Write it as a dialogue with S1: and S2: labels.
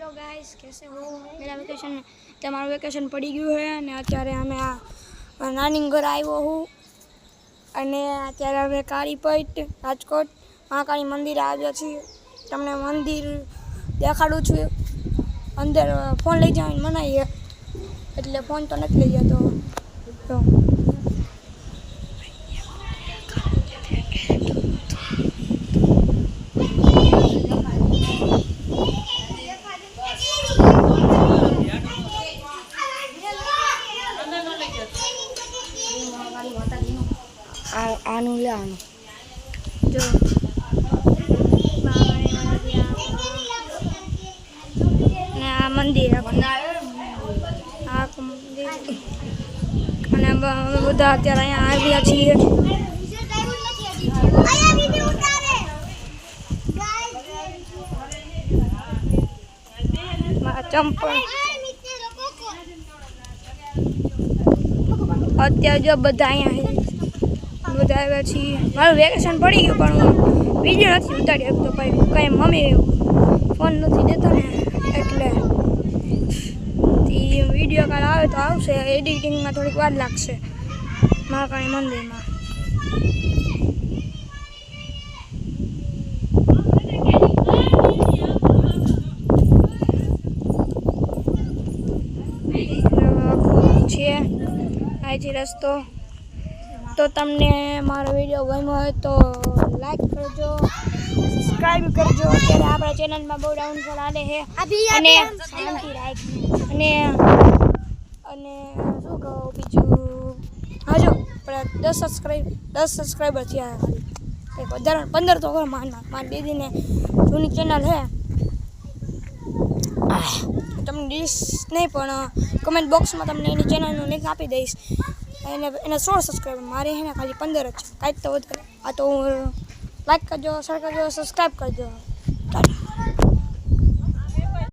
S1: Hello guys, कैसे हो? मेरा वेकेशन તમારું વેકેશન પડી ગયું છે અને અત્યારે અમે આ નાની ઘર આવ્યો હું અને અત્યારે હવે કાળીપટ રાજકોટ મહાકાળી મંદિર આવ્યા છીએ. તમને મંદિર દેખાડું છું. અંદર ફોન લઈ જવાની મનાઈ એટલે ફોન તો નથી લઈ જતો. તો આનું લે આનું જો ને આ મંદિર આ મંદિર અને અમે બધા અત્યારે અહીંયા આવ્યા છીએ. ચંપલ અત્યારે જો બધા અહીંયા બધા આવ્યા છીએ. મારું વેકેશન પડી ગયું પણ હું વિડીયો નથી ઉતારી શકતો. કંઈ મમ્મી ફોન નથી દેતા ને એટલે વિડીયો કાલ આવે તો આવશે. એડિટિંગમાં થોડીક વાર લાગશે મહાકાળી મંદિરમાં. છે અહીંથી રસ્તો. તો તમને મારો વિડીયો ગમ્યો હોય તો લાઈક કરજો, સબસ્ક્રાઈબ કરજો. અત્યારે આપણા ચેનલમાં બહુ ડાઉનફોલ આવે છે અને શાંતિ રાખ અને શું કહું બીજું. હા જો આપણે 10 સબસ્ક્રાઈબર થયા કંઈક વધારે 15 તો ખરો. મારી દીદીને જૂની ચેનલ છે. તમને ડીશ નહીં પણ કમેન્ટ બોક્સમાં તમને એની ચેનલનું લિંક આપી દઈશ. એને 16 સબસ્ક્રાઈબર, મારે છે ને ખાલી 15 જ છે. કાંઈક તો વધુ કરે. આ તો લાઈક કરજો, શેર કરજો, સબસ્ક્રાઈબ કરજો. ટાટા.